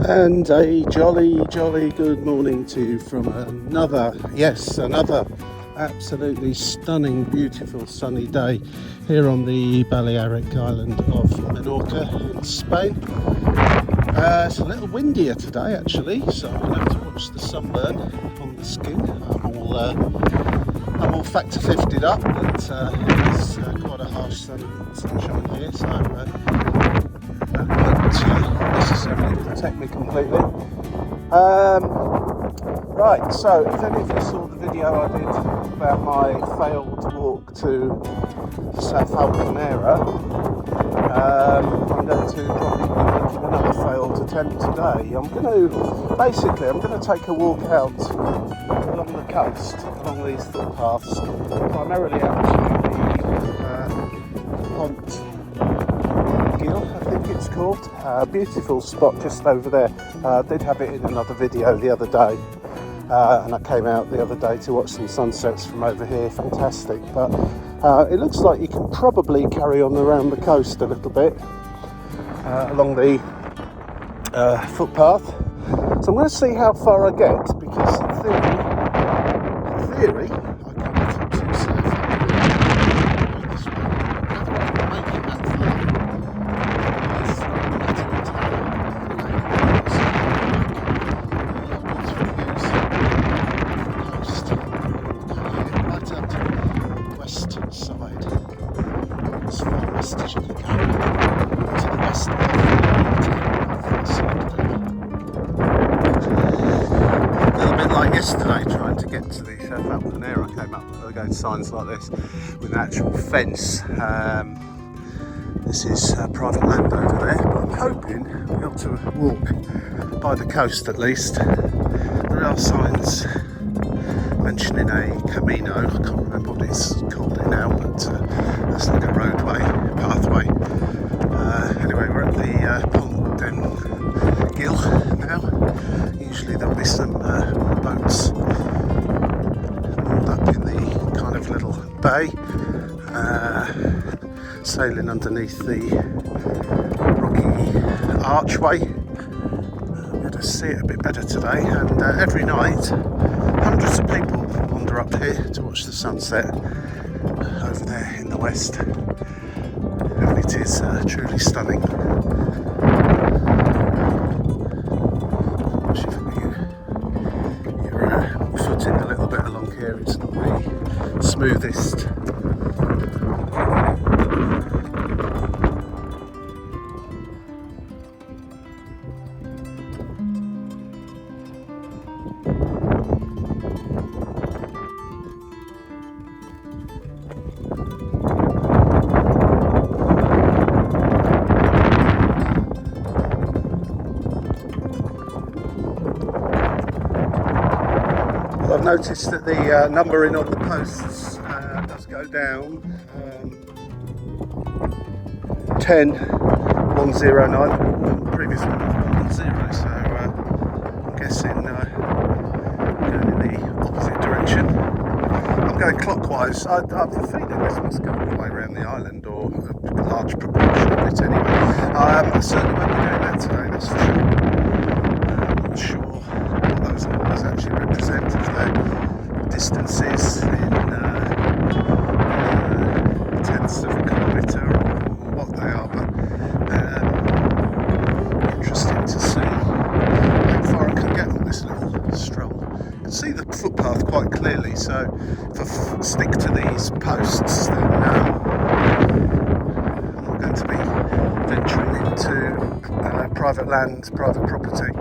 And a jolly good morning to you from another absolutely stunning, beautiful sunny day here on the Balearic island of Menorca in Spain. It's a little windier today actually, so I'm going to have to watch the sunburn on the skin. I'm all factor 50'd up, but it's quite a harsh sunshine here, so that won't necessarily protect me completely. Right, so if any of you saw the video I did about my failed walk to Sa Falconera, I'm going to probably be making another failed attempt today. I'm going to take a walk out along the coast, along these footpaths, primarily out to the Pont I think it's called. Beautiful spot just over there. I did have it in another video the other day, and I came out the other day to watch some sunsets from over here. Fantastic. But it looks like you can probably carry on around the coast a little bit along the footpath. So I'm going to see how far I get, because in theory I can get up to Sa Falconera this way. Whether I can make it that far is not a matter of time. Right up to the west side, as far west as you can go, to the west of the side. A little bit like yesterday, trying to get to the Sa Falconera. I came up against signs like this with an actual fence. This is private land over there, but I'm hoping we'll be able to walk by the coast at least. There are signs mentioning a camino. I can't remember what it's called now, but that's like a roadway, pathway. Anyway, we're at the Pont now. Usually there'll be some boats moored up in the kind of little bay, sailing underneath the rocky archway. I'm going to see it a bit better today, and every night hundreds of people wander up here to watch the sunset over there in the west, and it is truly stunning. You're footing a little bit along here, it's not the smoothest. I've noticed that the numbering on the posts does go down. 10-109, the previous one was 110, so I'm guessing going in the opposite direction. I'm going clockwise. I have a feeling this must go all the way around the island, or a large proportion of it anyway. I certainly won't be doing that today, that's for sure. I'm not sure what those numbers actually represent, if they're distances in tenths of a kilometre or what they are, but interesting to see how far I can get on this little stroll. You can see the footpath quite clearly, so if I stick to these posts, then I'm not going to be venturing into private land, private property.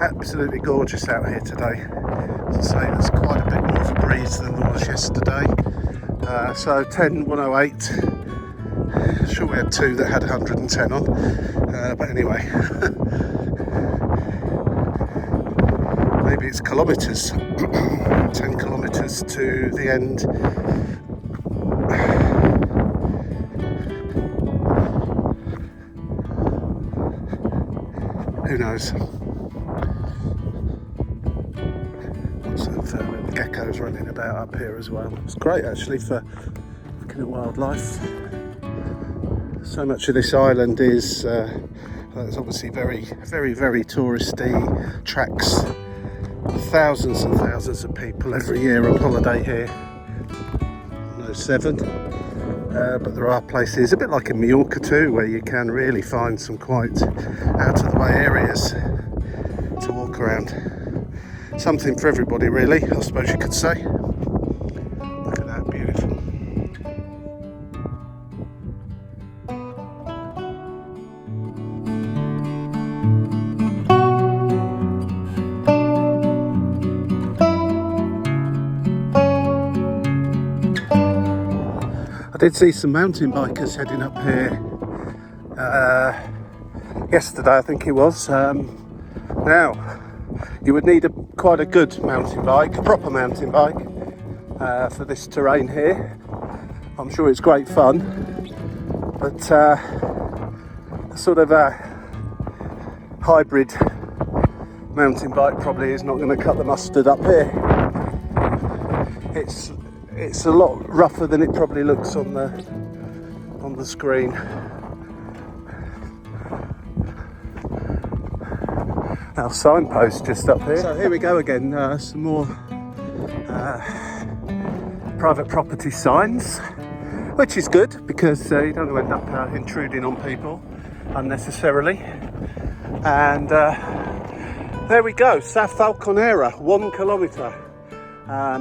Absolutely gorgeous out here today. As I say, there's quite a bit more of a breeze than there was yesterday. So 10-108. Sure, we had two that had 110 on, but anyway, maybe it's kilometres. 10 kilometres to the end. Who knows? Lots of little geckos running about up here as well. It's great actually for looking at wildlife. So much of this island is It's obviously very, very touristy, attracts thousands and thousands of people every year on holiday here. No 7. But there are places, a bit like in Mallorca too, where you can really find some quite out of the way areas to walk around. Something for everybody really, I suppose you could say. Look at that, beautiful. I did see some mountain bikers heading up here yesterday, I think it was. Now, you would need quite a good mountain bike, a proper mountain bike, for this terrain here. I'm sure it's great fun, but a sort of a hybrid mountain bike probably is not going to cut the mustard up here. It's a lot rougher than it probably looks on the screen. Our signpost just up here. So here we go again, some more private property signs, which is good because you don't want to end up intruding on people unnecessarily. And there we go, Sa Falconera, 1 kilometre,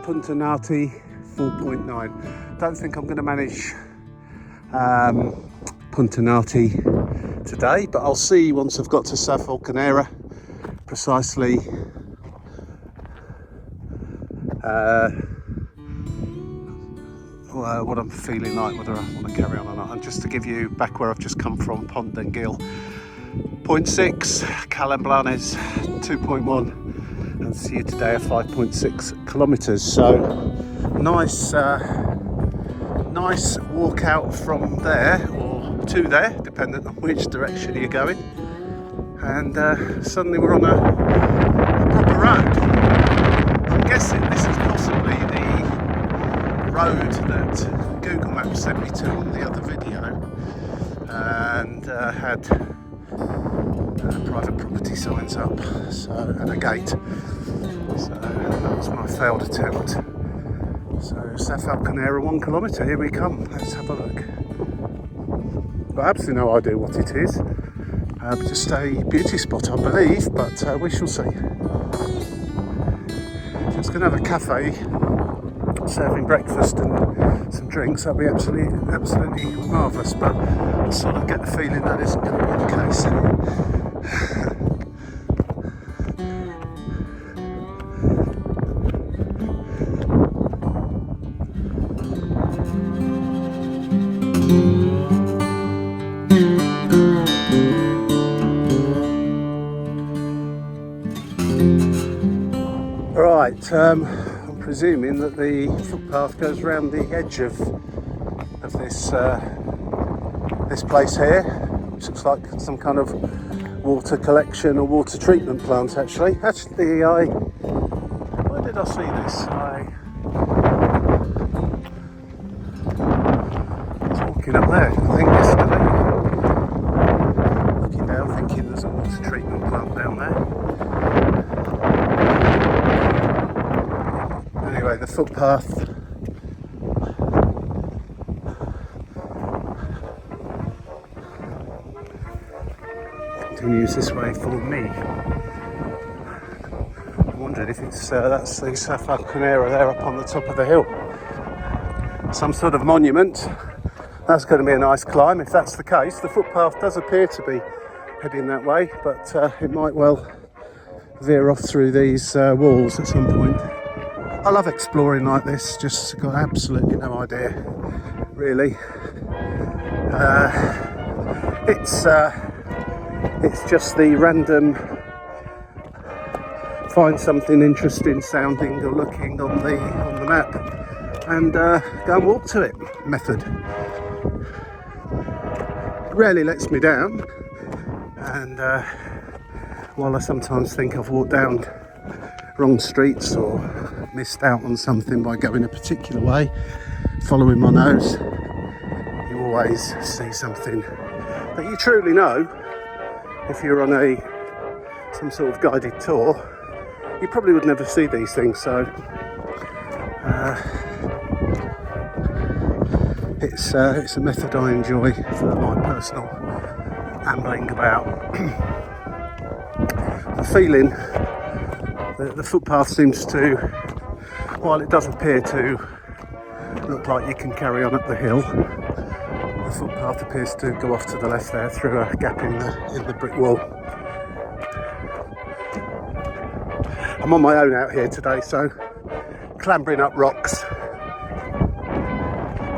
Punta Nati 4.9. Don't think I'm going to manage Punta Nati today, but I'll see once I've got to Sa Falconera precisely what I'm feeling like, whether I want to carry on or not. And just to give you back where I've just come from, Pont d'Engil 0.6, Calemblanes 2.1, and see you today at 5.6 kilometres. So nice walk out from there or to there, depending on which direction you're going. And suddenly we're on a proper road. I'm guessing this is possibly the road that Google Maps sent me to on the other video, and had private property signs up, and a gate. So that was my failed attempt. So Sa Falconera, 1 kilometre, here we come. Let's have a look. Got absolutely no idea what it is. Just a beauty spot, I believe, but we shall see. If it's going to have a cafe serving breakfast and some drinks, that'd be absolutely marvellous, but I sort of get the feeling that isn't going to be the case. Right, I'm presuming that the footpath goes round the edge of this place here, which looks like some kind of water collection or water treatment plant. Actually, where did I see this? I was walking up there, I think yesterday, looking down, thinking there's a water treatment plant down there. Anyway, the footpath continues this way for me. I wondered if it's that's the Sa Falconera there up on the top of the hill. Some sort of monument. That's going to be a nice climb if that's the case. The footpath does appear to be heading that way, but it might well veer off through these walls at some point. I love exploring like this, just got absolutely no idea, really. It's just the random find something interesting sounding or looking on the map and go and walk to it method. It rarely lets me down, and while I sometimes think I've walked down wrong streets or missed out on something by going a particular way, following my nose, you always see something that you truly know if you're on some sort of guided tour, you probably would never see these things. So it's a method I enjoy for my personal ambling about. The feeling that the footpath seems to, while it does appear to look like you can carry on up the hill, the footpath appears to go off to the left there through a gap in the brick wall. I'm on my own out here today, so clambering up rocks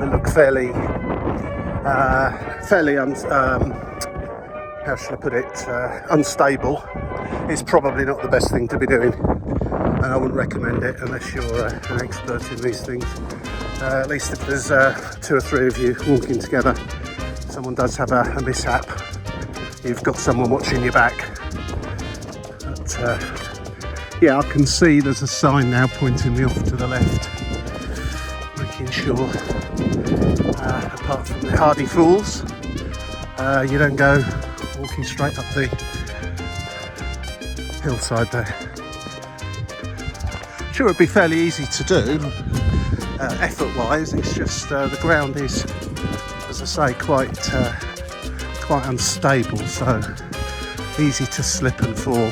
that look fairly how shall I put it, unstable, is probably not the best thing to be doing, and I wouldn't recommend it unless you're an expert in these things. At least if there's 2 or 3 of you walking together, someone does have a mishap, you've got someone watching your back. But yeah, I can see there's a sign now pointing me off to the left, making sure, apart from the hardy fools, you don't go walking straight up the hillside there. Sure, it'd be fairly easy to do, effort-wise. It's just the ground is, as I say, quite unstable, so easy to slip and fall.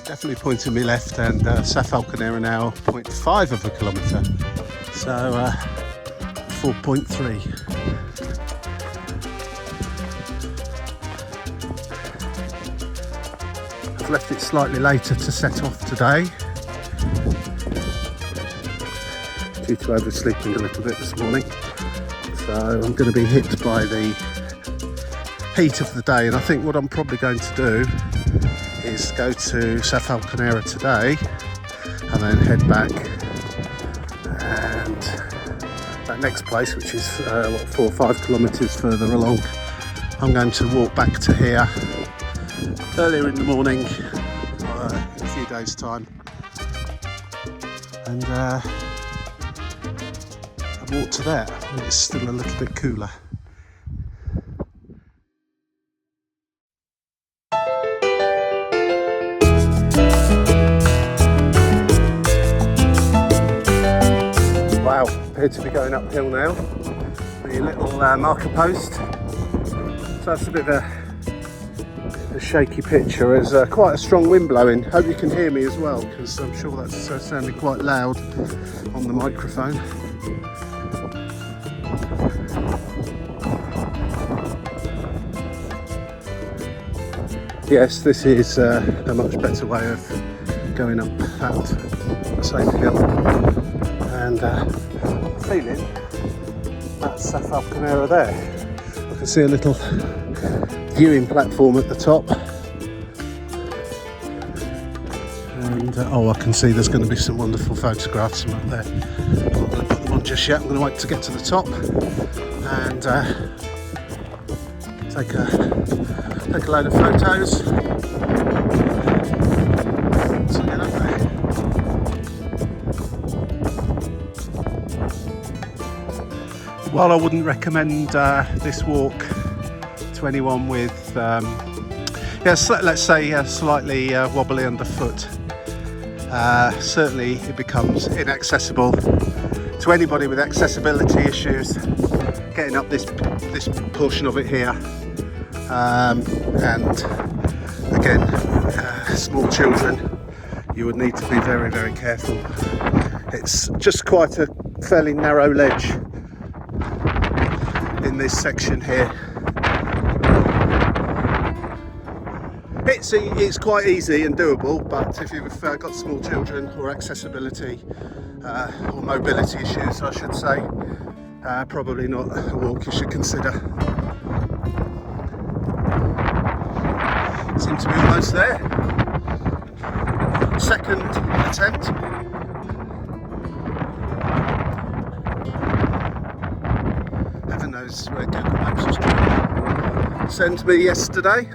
Definitely pointing me left, and Sa Falconera now 0.5 of a kilometre, so 4.3. I've left it slightly later to set off today due to oversleeping a little bit this morning, so I'm going to be hit by the heat of the day, and I think what I'm probably going to do is go to Sa Falconera today and then head back, and that next place, which is 4 or 5 kilometres further along, I'm going to walk back to here earlier in the morning in a few days' time, and walk to there when it's still a little bit cooler. Wow, appear to be going uphill now. The little marker post. So that's a bit of a shaky picture. There's quite a strong wind blowing. Hope you can hear me as well, because I'm sure that's sounding quite loud on the microphone. Yes, this is a much better way of going up that same hill, and feeling that's Sa Falconera there. I can see a little viewing platform at the top, and oh, I can see there's going to be some wonderful photographs from up there. I'm not going to put them on just yet. I'm going to wait to get to the top and take a load of photos. So get up there. While I wouldn't recommend this walk to anyone with, let's say slightly wobbly underfoot, certainly it becomes inaccessible to anybody with accessibility issues getting up this portion of it here. And again, small children, you would need to be very, very careful. It's just quite a fairly narrow ledge in this section here. It's quite easy and doable, but if you've got small children or accessibility or mobility issues, I should say, probably not a walk you should consider. Seem to be almost there. Second attempt. Heaven knows where Google Maps was trying to send me yesterday.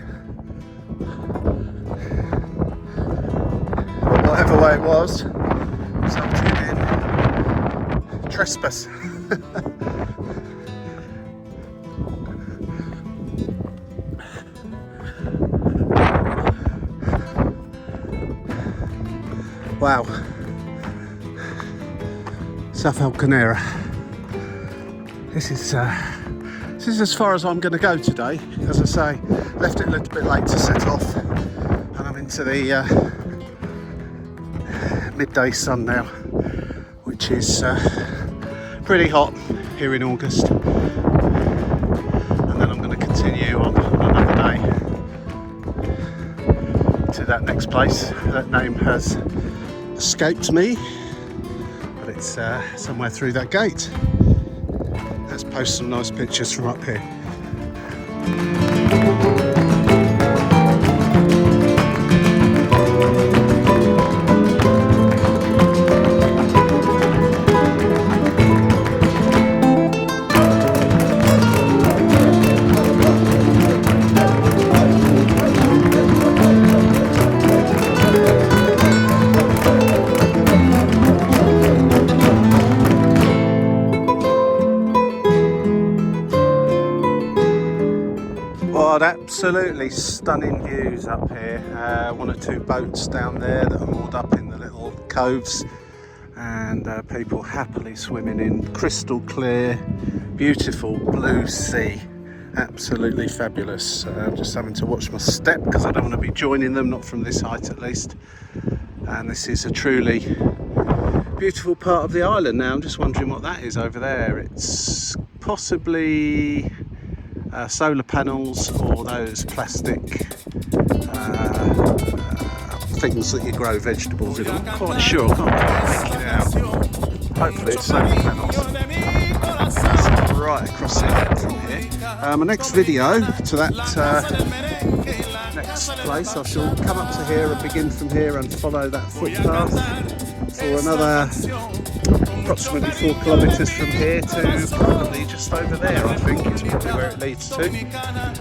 Or whatever way it was, resulted in trespass. Wow. Sa Falconera. This is as far as I'm going to go today. As I say, left it a little bit late to set off, and I'm into the midday sun now, which is pretty hot here in August. And then I'm going to continue on another day to that next place. That name has escaped me, but it's somewhere through that gate. Let's post some nice pictures from up here. What absolutely stunning views up here. One or two boats down there that are moored up in the little coves, and people happily swimming in crystal clear, beautiful blue sea. Absolutely fabulous. I'm just having to watch my step because I don't want to be joining them, not from this height at least. And this is a truly beautiful part of the island. Now I'm just wondering what that is over there. It's possibly solar panels or those plastic things that you grow vegetables in. I'm not quite sure, I can't quite make it out. Hopefully it's solar panels. It's right across the island from here. My next video to that next place, I shall come up to here and begin from here and follow that footpath for another approximately 4 kilometres from here to probably just over there. I think is probably where it leads to, and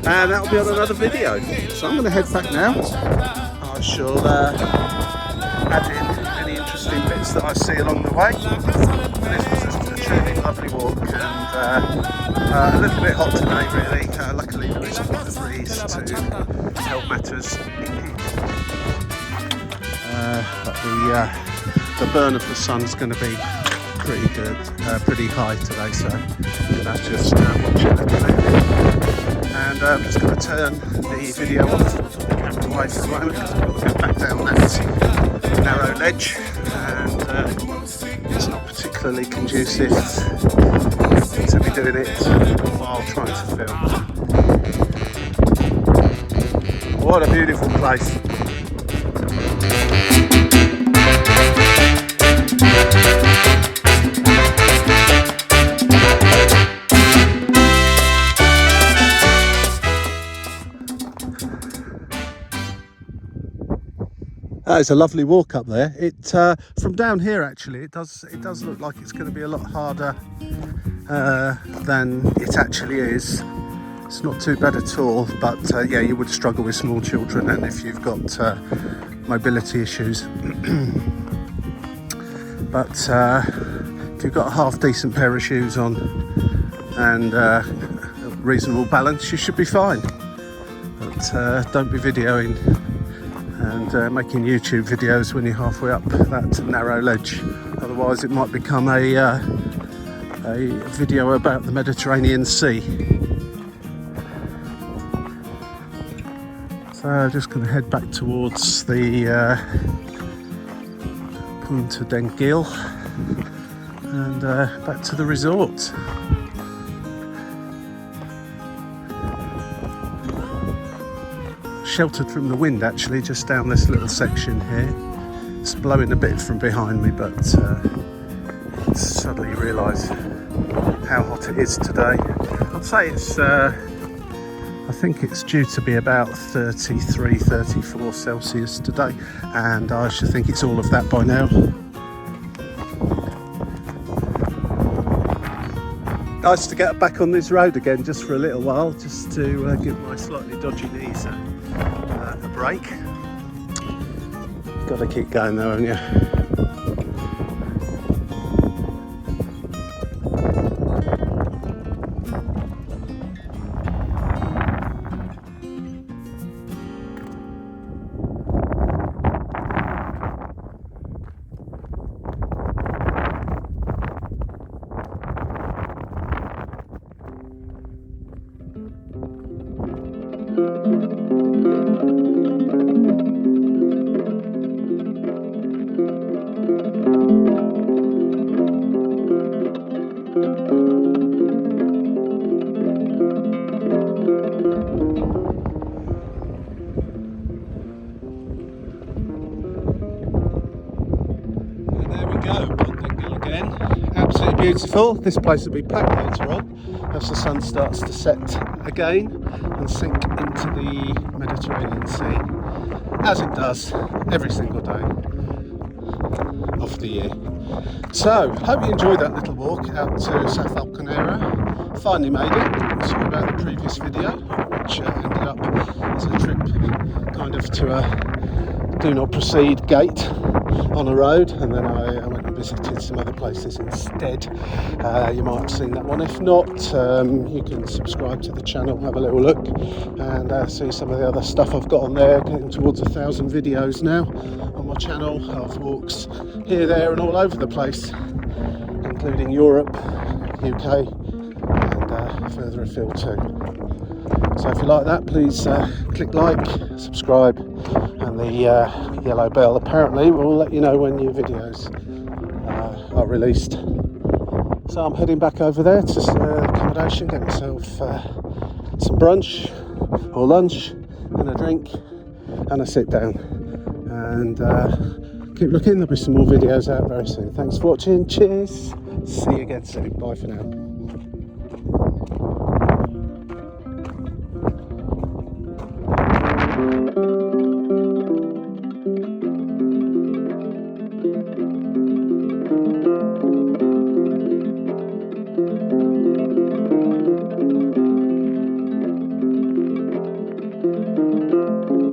that'll be on another video. So I'm going to head back now. I shall add in any interesting bits that I see along the way. This was a truly lovely walk, and a little bit hot today really. Luckily there is quite a breeze to help matters. But the burn of the sun is going to be pretty good, pretty high today, so I'm going to have to just watch it a little bit. And I'm just going to turn the video off, the camera away for the moment, because I've got to go back down that narrow ledge, and it's not particularly conducive to be doing it while trying to film. What a beautiful place. It's a lovely walk up there. It from down here actually it does look like it's going to be a lot harder than it actually is. It's not too bad at all, but yeah, you would struggle with small children and if you've got mobility issues. But if you've got a half decent pair of shoes on and reasonable balance, you should be fine. But don't be videoing and making YouTube videos when you're halfway up that narrow ledge. Otherwise it might become a video about the Mediterranean Sea. So I'm just going to head back towards the Punta d'Engil and back to the resort. Sheltered from the wind actually, just down this little section here. It's blowing a bit from behind me, but suddenly realise how hot it is today. I'd say it's I think it's due to be about 33, 34 Celsius today, and I should think it's all of that by now. Nice to get back on this road again just for a little while, just to give my slightly dodgy knees a break. Got to keep going though, haven't you? Absolutely beautiful. This place will be packed later on as the sun starts to set again and sink into the Mediterranean Sea, as it does every single day of the year. So, hope you enjoyed that little walk out to Sa Falconera. Finally made it. Sorry about the previous video, which ended up as a trip kind of to a do not proceed gate on a road, and then I went and visited some other places instead. You might have seen that one. If not, you can subscribe to the channel, have a little look, and see some of the other stuff I've got on there. Getting towards 1,000 videos now on my channel of walks here, there and all over the place, including Europe, UK and further afield too. So if you like that, please click like, subscribe, and the yellow bell apparently will let you know when new videos are released. So I'm heading back over there to accommodation, get myself some brunch or lunch and a drink and a sit down, and keep looking, there'll be some more videos out very soon. Thanks for watching, cheers, see you again soon, bye for now.